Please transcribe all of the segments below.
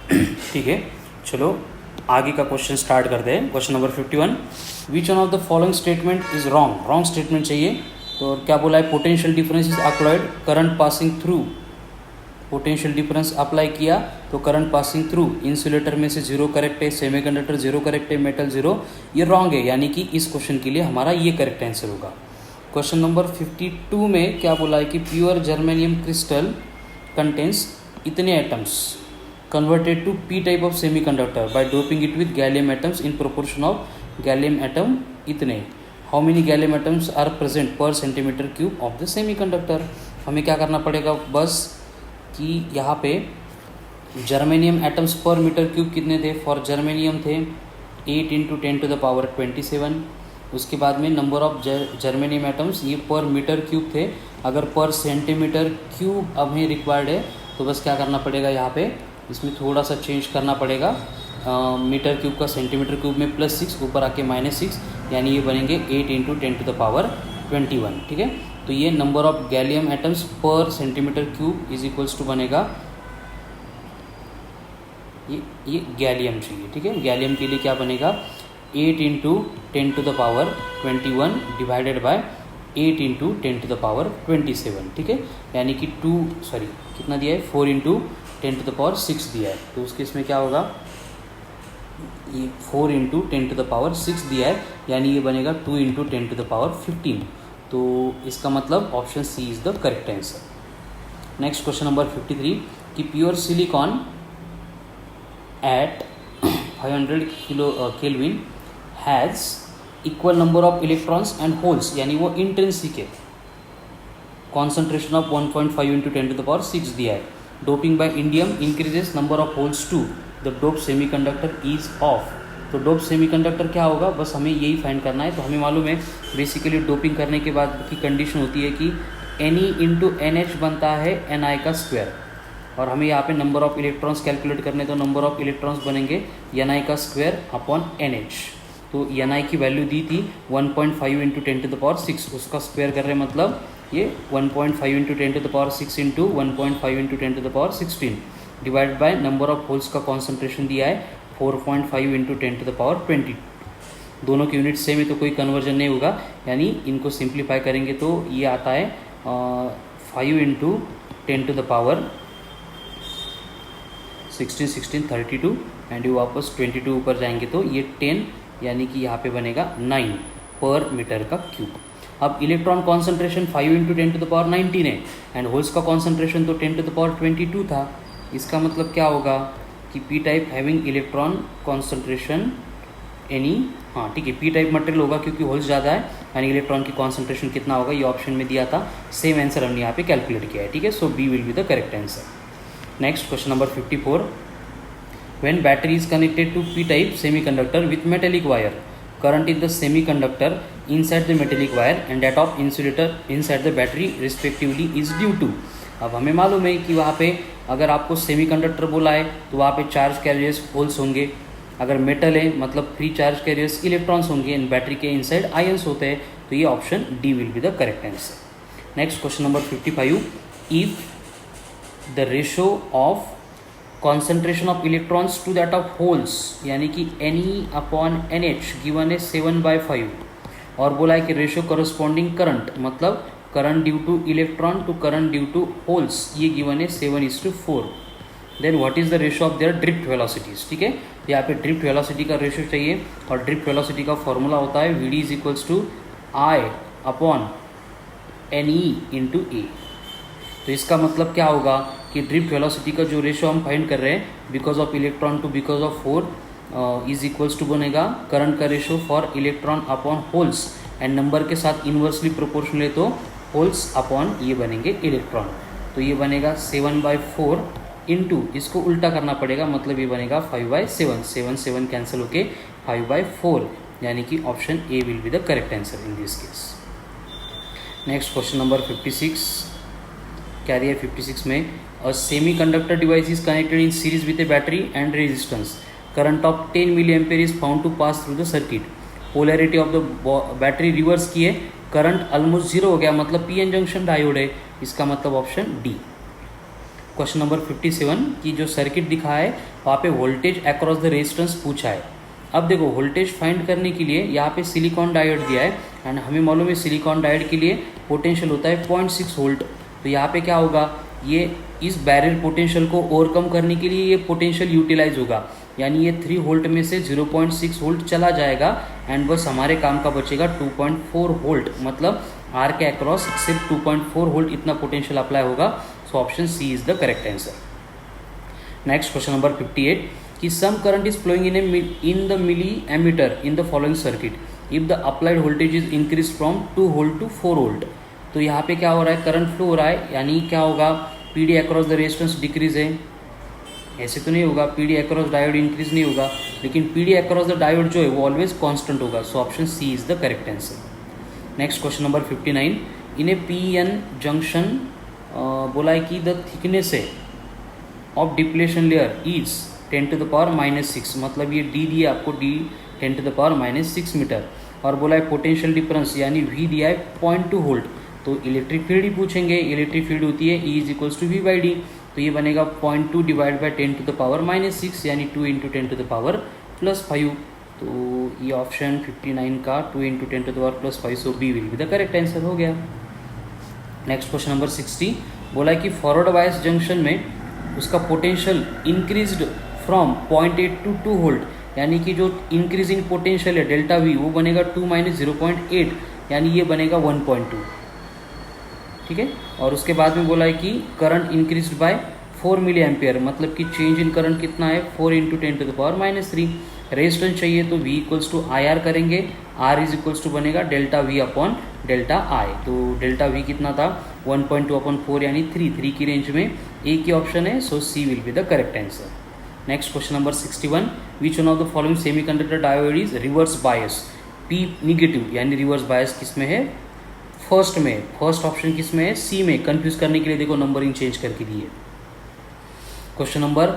ठीक है, चलो आगे का क्वेश्चन स्टार्ट करते हैं। Question number 51, which one of the following statement is wrong. Wrong statement चाहिए। तो क्या बोला है, potential difference is applied, current passing through. Potential difference apply किया तो करंट पासिंग थ्रू। इंसुलेटर में से जीरो करेक्ट है, सेमीकंडक्टर जीरो करेक्ट है, मेटल जीरो, ये रॉन्ग है, यानी कि इस क्वेश्चन के लिए हमारा ये करेक्ट आंसर होगा। क्वेश्चन नंबर 52 में क्या बोला है कि प्योर जर्मेनियम क्रिस्टल कंटेन्स इतने atoms converted to p type of semiconductor by doping it with gallium atoms in proportion of gallium atom इतने। how many gallium atoms are present per centimeter cube of the semiconductor। हमें क्या करना पड़ेगा बस कि यहाँ पे germanium atoms per metre cube कितने थे, फॉर जर्मेनियम थे 8 × 10⁻27। उसके बाद में नंबर ऑफ जर्मेनियम एटम्स ये पर मीटर क्यूब थे। अगर पर सेंटीमीटर क्यूब हमें रिक्वायर्ड है तो बस क्या करना पड़ेगा, यहाँ पे इसमें थोड़ा सा चेंज करना पड़ेगा। मीटर क्यूब का सेंटीमीटर क्यूब में +6, ऊपर आके -6, यानी ये बनेंगे 8 × 10⁻21। ठीक है, तो ये number of gallium atoms per centimetre cube is equals to बनेगा, ये गैलियम चाहिए। ठीक है, गैलियम के लिए क्या बनेगा, 8 × 10⁻21 डिवाइडेड बाय 8 × 10⁻27। ठीक है, यानी कि कितना दिया है, 4 × 10⁻6 दिया है। तो उसके इसमें क्या होगा, ये 4 × 10⁻6 दिया है, यानी ये बनेगा 2 × 10⁻15। तो इसका मतलब option C is the correct answer. Next question number 53 कि pure silicon at 500 kelvin has equal number of electrons and holes, यानी वो इंट्रिंसिक है। कॉन्सेंट्रेशन ऑफ 1.5 × 10⁻6 दिया है। Doping by indium increases number of holes to the dope semiconductor is of. तो dope semiconductor क्या होगा, बस हमें यही फाइंड करना है। तो हमें मालूम है बेसिकली डोपिंग करने के बाद की कंडीशन होती है कि Ne × NH बनता है Ni का स्क्वायर, और हमें यहाँ पे नंबर ऑफ इलेक्ट्रॉन्स कैलकुलेट करने, तो नंबर ऑफ इलेक्ट्रॉन्स बनेंगे Ni का स्क्वायर अपॉन NH। तो Ni की वैल्यू दी थी 1.5 × 10⁻6, उसका स्क्वायर कर रहे हैं, मतलब ये 1.5 × 10⁻6 × 1.5 × 10⁻16 divide by number of holes का कॉन्सेंट्रेशन दिया है 4.5 × 10⁻20। दोनों की यूनिट सेम है तो कोई कन्वर्जन नहीं होगा, यानी इनको सिंप्लीफाई करेंगे तो ये आता है 5 × 10⁻16 32, एंड ये वापस 22 ऊपर जाएंगे तो ये 10, यानी कि यहाँ पे बनेगा 9 पर मीटर का क्यूब। अब इलेक्ट्रॉन कॉन्सेंट्रेशन 5 × 10⁻19 है, एंड होल्स का कॉन्सेंट्रेशन तो 10⁻22 था। इसका मतलब क्या होगा कि P type having electron concentration any, हाँ ठीक है, पी टाइप मटेरियल होगा क्योंकि होल्स ज़्यादा है, यानी इलेक्ट्रॉन की कॉन्सेंट्रेशन कितना होगा, ये ऑप्शन में दिया था। सेम आंसर हमने यहाँ पे कैलकुलेट किया है। ठीक है, so B will be the correct answer. Next question number 54, when battery is connected to P type semiconductor with metallic wire, current in the semiconductor inside the metallic wire and that of insulator inside the battery respectively is due to। अब हमें मालूम है कि वहाँ पे अगर आपको semiconductor बोला है तो वहाँ पे चार्ज कैरियर्स होल्स होंगे, अगर मेटल है मतलब फ्री चार्ज कैरियर्स इलेक्ट्रॉन्स होंगे, एंड बैटरी के इनसाइड आयंस होते हैं। तो ये option D will be the correct answer. Next question number 55, if the ratio of concentration of electrons to that of holes, यानी कि Ne/NH गिवन है 7/5, और बोला है कि रेशियो करस्पॉन्डिंग करंट, मतलब current due to electron to current due to holes, ये given है 7:4। Then what is the ratio of their drift velocities. ठीक है, यहाँ पे ड्रिफ्ट वेलोसिटी का रेशियो चाहिए, और ड्रिफ्ट वेलोसिटी का फॉर्मूला होता है Vd = I/Ne × A। तो इसका मतलब क्या होगा कि ड्रिफ्ट वेलोसिटी का जो रेशियो हम फाइंड कर रहे हैं, because of electron to because of hole is equals to बनेगा करंट का ratio for electron upon holes, and number के साथ इन्वर्सली प्रोपोर्शनल है तो होल्स अपॉन ये बनेंगे इलेक्ट्रॉन। तो ये बनेगा 7/4 इंटू, इसको उल्टा करना पड़ेगा, मतलब ये बनेगा 5/7, 7 कैंसिल होके 5/4, यानी कि option A will be the correct answer in this case. Next question number 56, carrier 56 में a semiconductor device is connected in series with a battery and resistance, current of 10 milliampere is found to pass through the circuit, polarity of the battery reverse किए, current almost zero हो गया, मतलब P N junction diode है, इसका मतलब option D. Question number 57 की जो circuit दिखा है वहाँ पे वोल्टेज अक्रॉस द रेजिस्टेंस पूछा है। अब देखो वोल्टेज फाइंड करने के लिए यहाँ पे सिलिकॉन डायोड दिया है एंड हमें मालूम है सिलिकॉन डायोड के लिए पोटेंशियल होता है 0.6 वोल्ट। तो यहाँ पे क्या होगा, ये इस बैरियर पोटेंशियल को ओवरकम करने के लिए ये पोटेंशियल यूटिलाइज होगा, यानी ये 3 वोल्ट में से 0.6 वोल्ट चला जाएगा एंड बस हमारे काम का बचेगा 2.4 वोल्ट, मतलब आर के अक्रॉस सिर्फ 2.4 वोल्ट इतना पोटेंशियल अप्लाई होगा। So option C is the correct answer. Next question number 58 कि some current is flowing in the milli ammeter in the following circuit if the applied voltage is increase from 2 volt to 4 volt. तो यहाँ पे क्या हो रहा है, current flow हो रहा है, यानी क्या होगा, P D across the resistance decrease है, ऐसे तो नहीं होगा, P D across diode increase नहीं होगा, लेकिन P D across the diode जो है वो ऑलवेज कॉन्स्टेंट होगा। So option C is the correct answer. Next question number 59 in a P N junction बोला है कि द थिकनेस है of depletion layer is 10 to the power -6, मतलब ये डी दिया आपको, डी 10 to the power -6 मीटर, और बोला है पोटेंशियल डिफरेंस यानी वी दिया है 0.2 वोल्ट। तो इलेक्ट्रिक फील्ड ही पूछेंगे, इलेक्ट्रिक फील्ड होती है E = V/D, तो ये बनेगा 0.2 divide by 10 to the power -6 यानी 2 × 10 to the power +5। तो ये ऑप्शन 59 का 2 × 10 to the power +5, so B will be the correct answer हो गया। नेक्स्ट क्वेश्चन नंबर 60 बोला है कि फॉरवर्ड बायस जंक्शन में उसका potential increased from 0.8 to 2 volt, यानी कि जो इंक्रीजिंग पोटेंशियल है डेल्टा वी वो बनेगा 2 - 0.8 यानी ये बनेगा 1.2, ठीक है। और उसके बाद में बोला है कि current increased by 4 milli ampere, मतलब कि चेंज इन करंट कितना है 4 × 10 to the power -3। रेजिस्टेंस चाहिए तो V = IR करेंगे, R = बनेगा delta V upon delta I। तो डेल्टा V कितना था 1.2/4 यानी 3 की रेंज में एक ही ऑप्शन है, so C will be the correct answer. Next question number 61 which one of the following semiconductor diode is reverse bias, P negative यानी रिवर्स बायस किस में है, फर्स्ट में, फर्स्ट ऑप्शन किस में है, सी में। कंफ्यूज करने के लिए देखो नंबरिंग चेंज करके दी है। Question number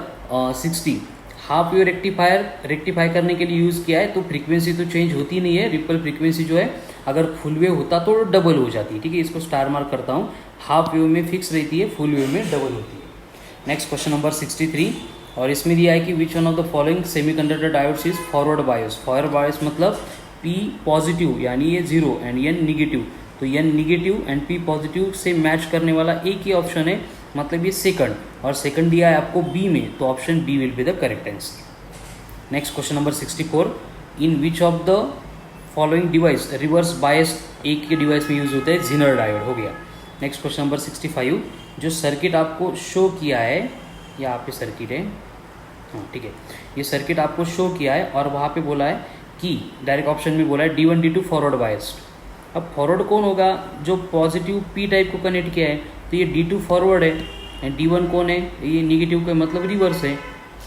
60 half wave rectify करने के लिए यूज़ किया है, तो फ्रीक्वेंसी तो चेंज होती नहीं है, रिपल फ्रीक्वेंसी जो है अगर फुल वेव होता तो डबल हो जाती है, ठीक है। इसको स्टार मार्क करता हूँ, हाफ वेव में फिक्स रहती है, फुल वेव में डबल होती है। नेक्स्ट क्वेश्चन नंबर 63 और इसमें दिया है कि विच one of the following semiconductor diodes is forward bias. Forward bias मतलब P पॉजिटिव यानी ये 0 एंड N निगेटिव, तो N negative and P positive से मैच करने वाला एक ही ऑप्शन है, मतलब ये सेकंड, और सेकंड दिया है आपको B में, तो option B will be the correct answer. Next question number 64 in which of the following device reverse bias एक के डिवाइस में यूज होता है, जीनर डायोड हो गया। नेक्स्ट क्वेश्चन नंबर 65 जो सर्किट आपको शो किया है, यहाँ पे सर्किट है, हाँ ठीक है, ये सर्किट आपको शो किया है और वहाँ पे बोला है कि डायरेक्ट ऑप्शन में बोला है D1 D2 फॉरवर्ड बायस्ड। अब फॉरवर्ड कौन होगा, जो पॉजिटिव P टाइप को कनेक्ट किया है, तो ये D2 फॉरवर्ड है एंड D1 कौन है, ये निगेटिव का मतलब रिवर्स है,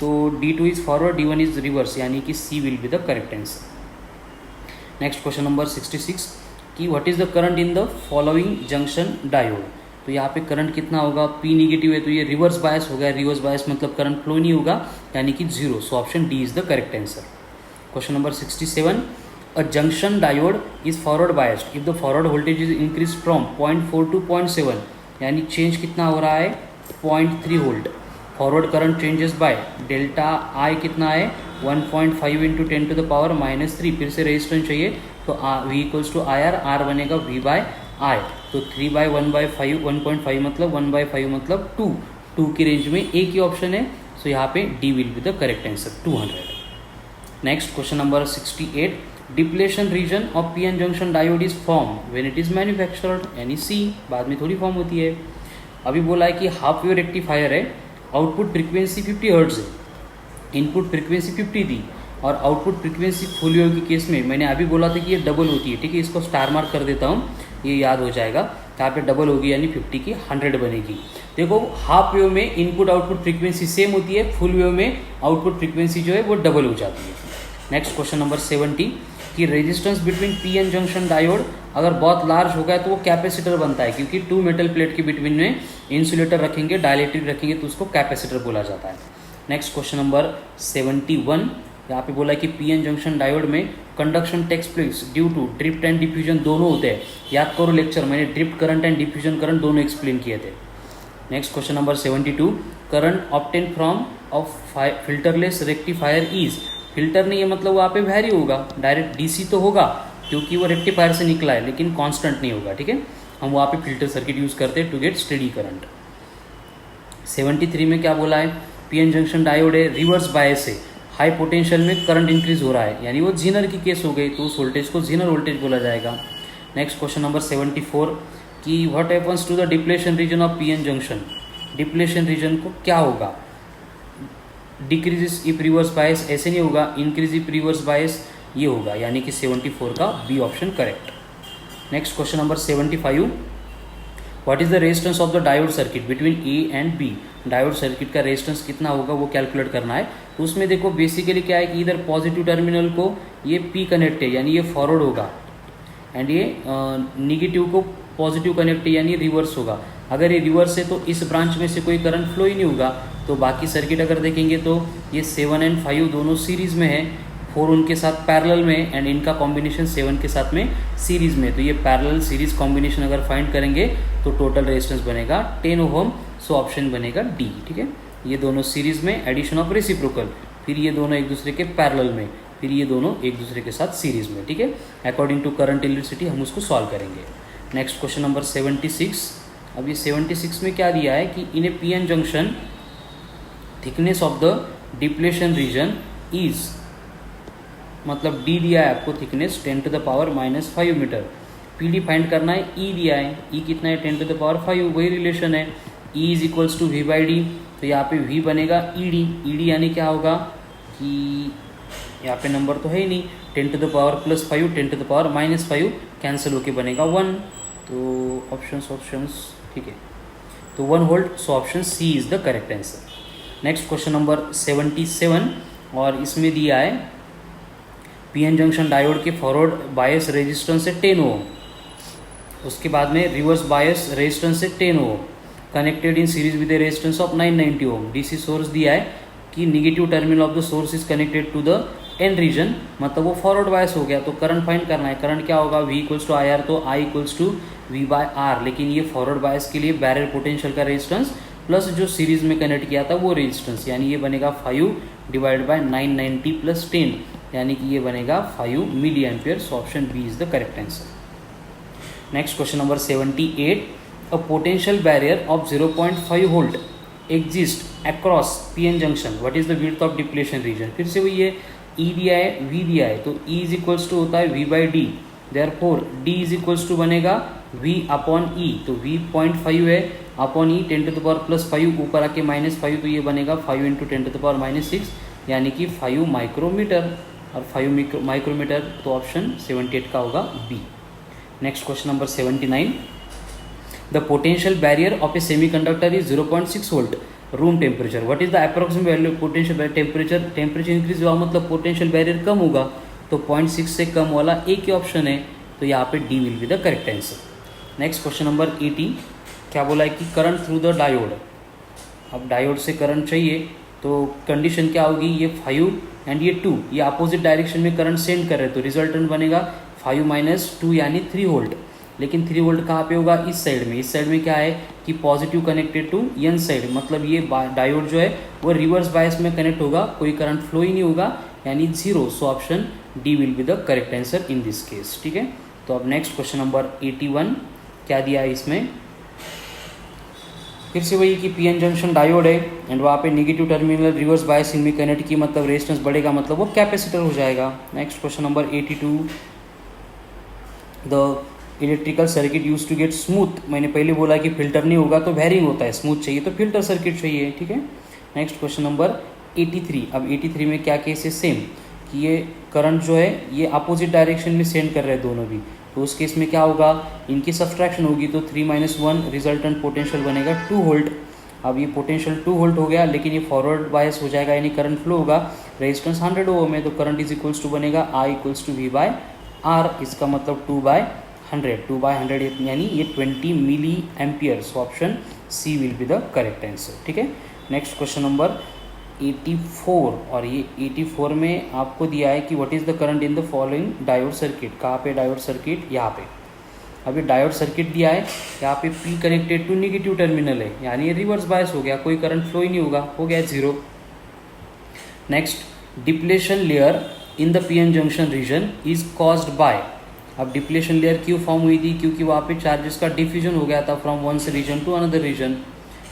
तो D2 is forward, D1 is reverse, यानी कि C will be the correct answer. Next question number 66 कि what is the current in the following junction diode. तो यहाँ पे करंट कितना होगा, P निगेटिव है तो ये रिवर्स बायस हो गया, रिवर्स बायस मतलब करंट फ्लो नहीं होगा, यानी कि 0, so option D is the correct answer. Question number 67 a junction diode is forward biased if the forward voltage is increase from 0.4 to 0.7, यानी चेंज कितना हो रहा है 0.3 volt. Forward current changes by delta I कितना है 1.5 × 10 to the power -3, फिर से resistance चाहिए तो V = IR, R बनेगा V/I, तो 3/1/5 1.5 मतलब 1/5 मतलब 2 की रेंज में एक ही ऑप्शन है, सो यहाँ पे D will be the correct answer 200। Next question number 68 depletion region of PN junction diode is form when it is manufactured, यानी C बाद में थोड़ी फॉर्म होती है। अभी बोला है कि हाफ वेव रेक्टिफायर है, आउटपुट फ्रीक्वेंसी 50 हर्ट्ज है, इनपुट फ्रीक्वेंसी 50 थी, और आउटपुट फ्रीक्वेंसी फुल वेव के केस में मैंने अभी बोला था कि ये डबल होती है, ठीक है। इसको स्टार मार्क कर देता हूँ, ये याद हो जाएगा, यहाँ पे डबल होगी यानी 50 की 100 बनेगी। देखो हाफ वेव में इनपुट आउटपुट फ्रीक्वेंसी सेम होती है, फुल वेव में आउटपुट फ्रीक्वेंसी जो है वो डबल हो जाती है। नेक्स्ट क्वेश्चन नंबर 70 कि resistance between PN junction diode अगर बहुत लार्ज होगा तो वो कैपेसिटर बनता है, क्योंकि 2 मेटल प्लेट के बिटवीन में इंसुलेटर रखेंगे, डाइलेक्ट्रिक रखेंगे तो उसको कैपेसिटर बोला जाता है। नेक्स्ट क्वेश्चन नंबर 71 यहाँ पे बोला है कि PN जंक्शन डायोड में conduction takes place due to drift and diffusion दोनों होते हैं। याद करो लेक्चर, मैंने drift current and diffusion current दोनों एक्सप्लेन किए थे। Next question number 72, current obtain from of filterless rectifier is, filter नहीं है मतलब वहाँ पे वैरी होगा, डायरेक्ट डीसी तो होगा क्योंकि वो रेक्टिफायर से निकला है, लेकिन कांस्टेंट नहीं होगा, ठीक है। हम वहाँ पे फिल्टर सर्किट यूज़ करते हैं टू गेट स्टेडी करंट। 73 में क्या बोला है, पीएन जंक्शन डायोड है, रिवर्स बायस है, हाई पोटेंशियल में करंट इंक्रीज हो रहा है, यानी वो जीनर की केस हो गई, तो उस वोल्टेज को जीनर वोल्टेज बोला जाएगा। नेक्स्ट क्वेश्चन नंबर 74 कि what happens to the depletion region of PN junction, depletion region को क्या होगा, डिक्रीज इफ रिवर्स बायस ऐसे नहीं होगा, इंक्रीज इफ रिवर्स बायस ये होगा, यानी कि 74 का B option correct. Next question number 75, what is the resistance of the diode circuit between A and B, diode circuit का रेजिस्टेंस कितना होगा वो कैलकुलेट करना है। तो उसमें देखो बेसिकली क्या है कि इधर पॉजिटिव टर्मिनल को ये पी कनेक्ट है, यानी ये फॉरवर्ड होगा, एंड ये निगेटिव को पॉजिटिव कनेक्ट है, यानी रिवर्स होगा। अगर ये रिवर्स है तो इस ब्रांच में से कोई करंट फ्लो ही नहीं होगा। तो बाकी सर्किट अगर देखेंगे तो ये 7 और 5 दोनों सीरीज़ में है, 4 उनके साथ पैरेलल में, एंड इनका कॉम्बिनेशन 7 के साथ में सीरीज़ में। तो ये पैरेलल सीरीज़ कॉम्बिनेशन अगर फाइंड करेंगे तो टोटल रेजिस्टेंस बनेगा 10 ओम, सो ऑप्शन बनेगा डी, ठीक है। ये दोनों सीरीज़ में, एडिशन ऑफ रेसिप्रोकल, फिर ये दोनों एक दूसरे के पैरेलल में, फिर ये दोनों एक दूसरे के साथ सीरीज़ में, ठीक है। अकॉर्डिंग टू करंट इलेक्ट्रिसिटी हम उसको सॉल्व करेंगे। नेक्स्ट क्वेश्चन नंबर 76, अब ये 76 में क्या दिया है कि in a PN junction thickness of the depletion region is, मतलब डी दिया है आपको thickness 10⁻⁻5 metre, P D find करना है, ई दिया है, ई कितना है 10⁻5, वही रिलेशन है, E is equals to V by D. तो यहाँ पे वी बनेगा ई डी, ई डी यानी क्या होगा कि यहाँ पे नंबर तो है ही नहीं, 10⁻+5 10⁻⁻5 कैंसिल होके बनेगा 1, तो ऑप्शंस ठीक है, तो 1 volt, so option C is the correct answer. Next question number 77, और इसमें दिया है पीएन जंक्शन डायोड के फॉरवर्ड बायस रेजिस्टेंस है 10 ओम, उसके बाद में रिवर्स बायस रेजिस्टेंस है 10 ohm, connected in series with a resistance of 990 ohm. DC source दिया है कि negative terminal of the source is connected to the N region, मतलब वो फॉरवर्ड बायस हो गया। तो करंट फाइंड करना है, करंट क्या होगा, V इक्वल्स टू IR, तो I इक्वल्स टू V/R, लेकिन ये फॉरवर्ड बायस के लिए बैरियर पोटेंशियल का रेजिस्टेंस प्लस जो सीरीज में कनेक्ट किया था वो रेजिस्टेंस, यानी ये बनेगा 5 डिवाइड बाय 990 प्लस 10, यानी कि ये बनेगा 5 milli ampere, so option B is the correct answer. Next question number 78, a potential barrier of 0.5 volt exist across PN junction, what is the width of depletion region. फिर से वही है, ई दिया है, वी दिया है, तो ई इज इक्वल्स टू होता है V by D, therefore D is equals to बनेगा वी अपॉन ई, तो वी 0.5 है अपॉन ई 10⁻+5, ऊपर आके -5, तो ये बनेगा 5 × 10⁻⁻6, यानी कि 5 माइक्रोमीटर, और 5 माइक्रोमीटर, तो ऑप्शन 78 का होगा B. Next question number 79, the potential barrier of a semiconductor is 0.6 volt room temperature, what is the approximate value potential temperature, temperature increase हुआ मतलब पोटेंशियल बैरियर कम होगा, तो 0.6 से कम वाला एक ही ऑप्शन है, तो यहाँ पे D will be the correct answer. Next question number 80, क्या बोला है कि करंट थ्रू द डायोड, अब डायोड से करंट चाहिए तो कंडीशन क्या होगी, ये 5 एंड ये 2, ये अपोजिट डायरेक्शन में करंट सेंड कर रहे हैं, तो रिजल्टेंट बनेगा 5 - 2 यानी 3 वोल्ट, लेकिन 3 वोल्ट कहाँ पे होगा, इस साइड में। इस साइड में क्या है कि positive connected to N side, मतलब ये डायोड जो है वो रिवर्स बायस में कनेक्ट होगा, कोई करंट फ्लो ही नहीं होगा, यानी 0, so option D will be the correct answer in this case, ठीक है। तो अब नेक्स्ट क्वेश्चन नंबर 81, क्या दिया है इसमें, फिर से वही कि पीएन जंक्शन डायोड है एंड वहाँ पे नेगेटिव टर्मिनल रिवर्स बायस इनमें कनेक्ट की, मतलब रेजिस्टेंस बढ़ेगा, मतलब वो कैपेसिटर हो जाएगा। Next question number 82, the electrical circuit use to get smooth, मैंने पहले बोला कि फिल्टर नहीं होगा तो वेरिंग होता है, स्मूथ चाहिए तो फिल्टर सर्किट चाहिए, ठीक है। नेक्स्ट क्वेश्चन नंबर 83, अब 83 में क्या केस है, सेम कि ये करंट जो है ये अपोजिट डायरेक्शन में सेंड कर रहे हैं दोनों भी, तो उस केस में क्या होगा, इनकी सब्सट्रैक्शन होगी, तो 3 - 1 रिजल्टेंट पोटेंशियल बनेगा 2 वोल्ट। अब ये पोटेंशियल 2 वोल्ट हो गया, लेकिन ये फॉरवर्ड बायस हो जाएगा, यानी करंट फ्लो होगा, रेजिस्टेंस 100 ओम है, तो करंट इज इक्वल्स टू बनेगा I इक्वल्स टू V/R, इसका मतलब 2/100, 2/100 यानी ये 20 milli ampere, so option C will be the correct answer, ठीक है। नेक्स्ट क्वेश्चन नंबर 84, और ये 84 में आपको दिया है कि what is the current in the following diode circuit, कहाँ पे डायोड सर्किट, यहाँ पे अब ये डायोड सर्किट दिया है, यहाँ पे P connected to negative terminal है, यानी ये रिवर्स बायस हो गया, कोई करंट फ्लो ही नहीं होगा, हो गया 0। Next, depletion layer in the P N junction region is caused by. अब डिप्लेशन लेयर क्यों फॉर्म हुई थी? क्योंकि वहाँ पे चार्जेस का डिफ्यूजन हो गया था फ्रॉम वन से region to another region.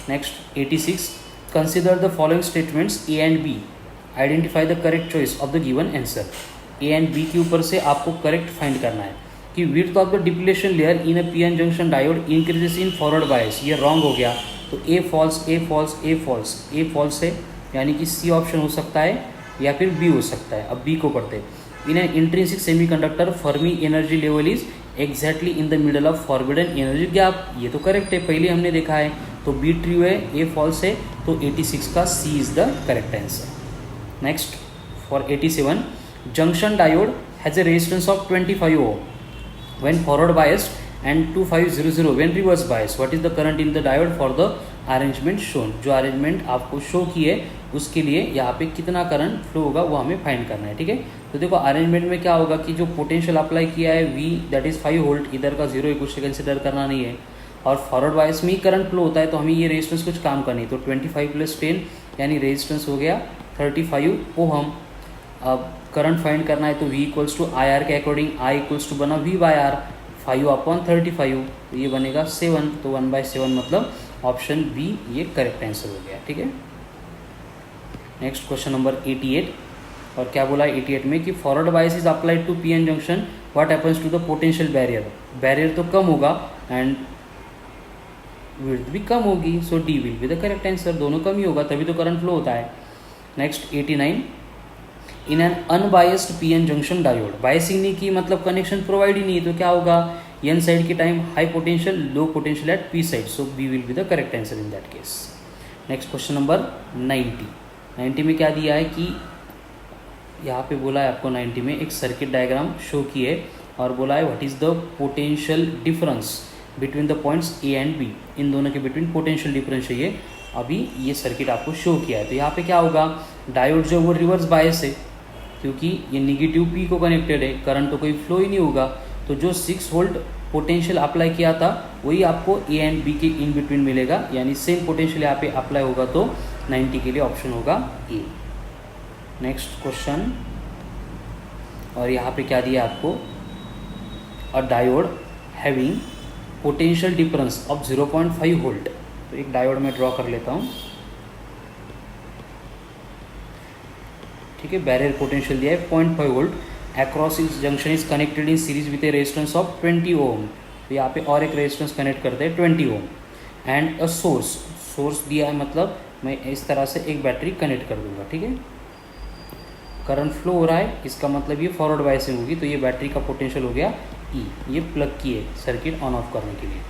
Next 86, consider the following statements A and B, identify the correct choice of the given answer. A and B के ऊपर से आपको करेक्ट फाइंड करना है कि width of the depletion layer in a P N junction diode increases in forward bias, ये wrong हो गया, तो A false A false A false, A false है, यानी कि सी ऑप्शन हो सकता है या फिर बी हो सकता है। अब बी को पढ़ते हैं, in an intrinsic semiconductor Fermi energy level is exactly in the middle of forbidden energy gap, ये तो करेक्ट है, पहले हमने देखा है, तो बी ट्रू है, ए फॉल्स है, तो 86 का C is the correct answer. Next for 87, junction diode has a resistance of 25 ohm when forward biased and 2500 when reverse biased. What is the current in the diode for the arrangement shown? जो arrangement आपको show की है उसके लिए यहाँ पे कितना current flow होगा वो हमें फाइंड करना है, ठीक है। तो देखो अरेंजमेंट में क्या होगा कि जो पोटेंशियल अप्लाई किया है V दैट इज 5 वोल्ट, इधर का 0 कुछ कंसिडर करना नहीं है, और फॉरवर्ड बायस में ही करंट फ्लो होता है, तो हमें ये रेजिस्टेंस कुछ काम का नहीं, तो 25 + 10 यानी रेजिस्टेंस हो गया 35 ओहम। अब करंट फाइंड करना है तो V equals to I R के अकॉर्डिंग I इक्वल्स टू बना V/R 5/35, तो ये बनेगा 7, तो 1/7 मतलब ऑप्शन बी ये करेक्ट आंसर हो गया, ठीक है। नेक्स्ट क्वेश्चन नंबर 88, और क्या बोला है 88 में कि forward bias is applied to P N junction, what happens to the potential barrier, barrier तो कम होगा एंड विड्थ भी कम होगी, so D will be the correct answer, दोनों कम ही होगा तभी तो करंट फ्लो होता है। Next 89, in an unbiased P N junction diode, biasing नहीं की मतलब कनेक्शन प्रोवाइड ही नहीं है, तो क्या होगा, एन साइड के time high potential low potential at P side, so B will be the correct answer in that case. Next question number 90 में क्या दिया है कि यहाँ पे बोला है आपको 90 में एक सर्किट डायग्राम शो की है और बोला है what is the potential difference between the points A and B, इन दोनों के बिटवीन पोटेंशियल डिफरेंस चाहिए। अभी ये सर्किट आपको शो किया है, तो यहाँ पे क्या होगा, डायोड जो वो रिवर्स बायस है क्योंकि ये नेगेटिव पी को कनेक्टेड है, करंट तो कोई फ्लो ही नहीं होगा, तो जो 6 वोल्ट पोटेंशियल अप्लाई किया था वही आपको ए एंड बी के इन बिटवीन मिलेगा, यानी सेम पोटेंशियल यहाँ पे अप्लाई होगा, तो 90 के लिए ऑप्शन होगा ए। नेक्स्ट क्वेश्चन, और यहाँ पे क्या दिया आपको, अ diode having potential difference of 0.5 volt, तो एक डायोड में ड्रॉ कर लेता हूँ, ठीक है, बैरियर पोटेंशियल दिया है 0.5 वोल्ट, अक्रॉस इस junction is connected in series with a resistance of 20 ओम, तो यहाँ पे और एक रेजिस्टेंस कनेक्ट करते हैं 20 ओम, एंड अ सोर्स दिया है, मतलब मैं इस तरह से एक बैटरी कनेक्ट कर दूंगा, ठीक है, करंट फ्लो हो रहा है, इसका मतलब ये फॉरवर्ड बायसिंग होगी, तो ये बैटरी का पोटेंशियल हो गया E, ये प्लग की है सर्किट ऑन ऑफ करने के लिए,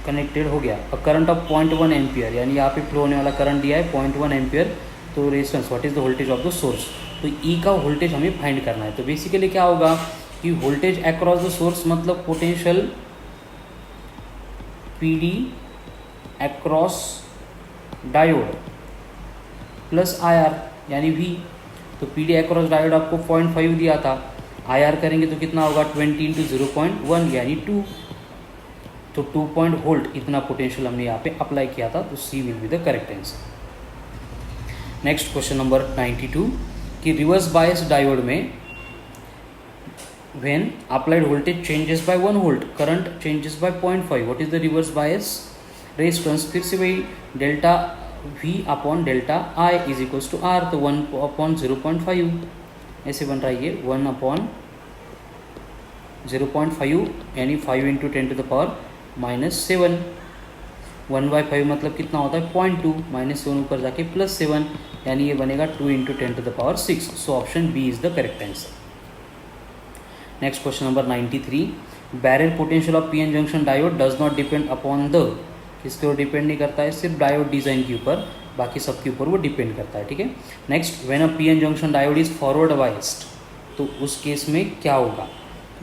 कनेक्टेड हो गया। और करंट ऑफ 0.1 एम्पियर, यानी यहाँ पे फ्लो होने वाला करंट दिया है 0.1 एम्पियर, तो resistance what is the voltage of the source, तो ई का वोल्टेज हमें फाइंड करना है। तो बेसिकली क्या होगा कि वोल्टेज अक्रॉस द सोर्स मतलब potential P D across diode plus I R यानी वी, तो पी डी अक्रॉस डायोड आपको 0.5 दिया था, आई आर करेंगे तो कितना होगा 20 × 0.1 यानी 2, तो 2 वोल्ट इतना पोटेंशियल हमने यहाँ पे अप्लाई किया था, तो C will be the correct answer. Next question number 92 कि रिवर्स बायस डायोड में when applied voltage changes by 1 volt current changes by 0.5, what is the reverse bias resistance, फिर से वही delta V upon delta I is equals to R, तो 1/0.5 ऐसे बन रहा है ये 1/0.5 यानी 5 × 10⁻⁻7, 1/5 मतलब कितना होता है 0.2, -7 ऊपर जाके +7 यानी ये बनेगा 2 × 10⁻6, so option B is the correct answer. Next question number 93, barrier potential of PN junction diode does not depend upon the, किसके ऊपर डिपेंड नहीं करता है, सिर्फ डायोड डिज़ाइन के ऊपर, बाकी सबके ऊपर वो डिपेंड करता है, ठीक है। Next, when a PN junction diode is forward biased, तो उस केस में क्या होगा,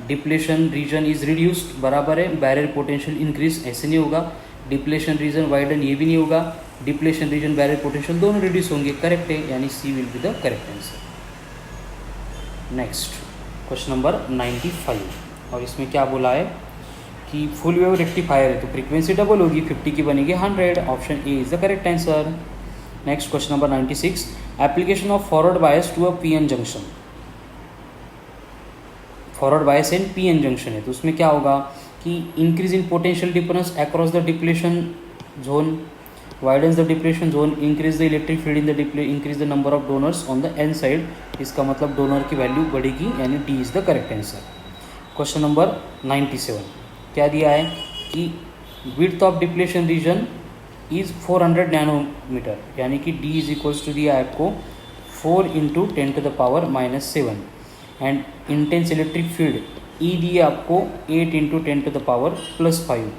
डिप्लेशन रीजन इज रिड्यूस्ड, बराबर है, बैरियर पोटेंशियल इंक्रीज, ऐसे नहीं होगा, डिप्लेशन रीजन वाइडन, ये भी नहीं होगा, डिप्लेशन रीजन बैरियर पोटेंशियल दोनों रिड्यूस होंगे, करेक्ट है, यानी C will be the correct answer. Next question number 95, और इसमें क्या बोला है कि फुल वेव रेक्टिफायर है तो फ्रीक्वेंसी डबल होगी, 50 की बनेगी 100। Option A is the correct answer. Next question number 96, application of forward bias to a PN junction. Forward bias and PN junction है तो उसमें क्या होगा कि increase in potential difference across the depletion zone, widens the depletion zone, increase the electric field in the increase the number of donors on the N side. इसका मतलब donor की value बढ़ेगी, यानी D is the correct answer. Question number 97 क्या दिया है कि width of depletion region is 400 nanometre, यानी कि डी इज इक्वल्स टू दिया है आपको 4 × 10⁻⁻7 and intense electric field E दिए आपको 8 × 10⁻+5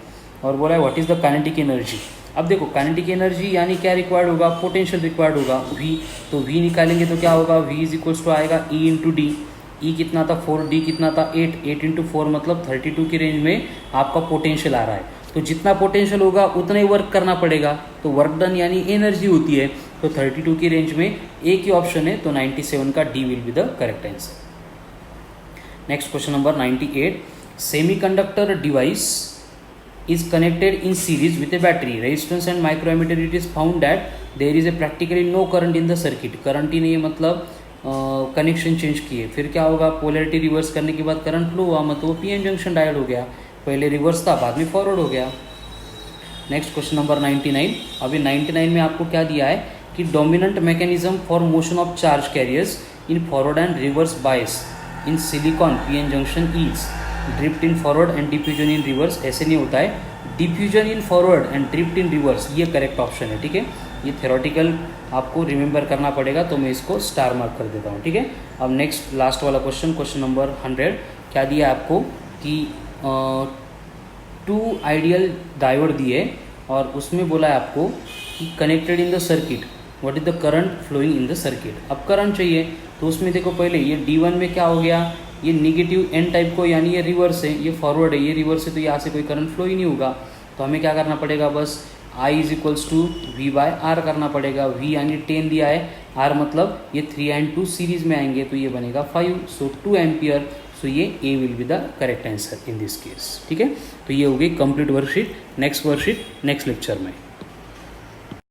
और बोला है what is the kinetic energy. अब देखो काइनेटिक एनर्जी यानी क्या रिक्वायर्ड होगा, पोटेंशियल रिक्वायर्ड होगा V, तो V निकालेंगे तो क्या होगा, V इज इक्वल्स टू आएगा E × D। E कितना था 4, D कितना था 8, 8 × 4 मतलब 32 की रेंज में आपका पोटेंशियल आ रहा है। तो जितना पोटेंशियल होगा उतना ही वर्क करना पड़ेगा, तो वर्क डन यानी एनर्जी होती है, तो 32 की रेंज में एक ही ऑप्शन है, तो 97 का D will be the correct answer. Next question number 98, semiconductor device is connected in series with a battery resistance and microammeter. It is found that there is a practically no current in the circuit. Current ही नहीं है मतलब connection change किए, फिर क्या होगा, polarity reverse करने के बाद करंट फ्लो हुआ, मतलब वो पीएन जंक्शन डायोड हो गया, पहले रिवर्स था बाद में फॉरवर्ड हो गया। नेक्स्ट क्वेश्चन नंबर 99, अभी 99 में आपको क्या दिया है कि dominant mechanism for motion of charge carriers in forward and reverse bias in silicon PN junction is drift in forward and diffusion in reverse. ऐसे नहीं होता है, diffusion in forward and drift in reverse ये correct option है, ठीक है। ये theoretical आपको रिमेंबर करना पड़ेगा, तो मैं इसको स्टार मार्क कर देता हूँ, ठीक है। अब नेक्स्ट लास्ट वाला क्वेश्चन, क्वेश्चन नंबर 100 क्या दिया आपको कि 2 आइडियल डायोड दिए और उसमें बोला है आपको कि connected in the circuit what is the current flowing in the circuit. अब करंट चाहिए तो उसमें देखो पहले ये D1 में क्या हो गया, ये निगेटिव एन टाइप को, यानी ये रिवर्स है, ये फॉरवर्ड है, ये रिवर्स है, तो यहाँ से कोई करंट फ्लो ही नहीं होगा। तो हमें क्या करना पड़ेगा, बस I is equals to V/R करना पड़ेगा। V यानी 10 दिया है, R मतलब ये 3 and 2 सीरीज में आएंगे, तो ये बनेगा 5, सो 2 एम्पियर। सो ये A will be the correct answer in this case, ठीक है। तो ये हो गई complete worksheet. Next worksheet next lecture में।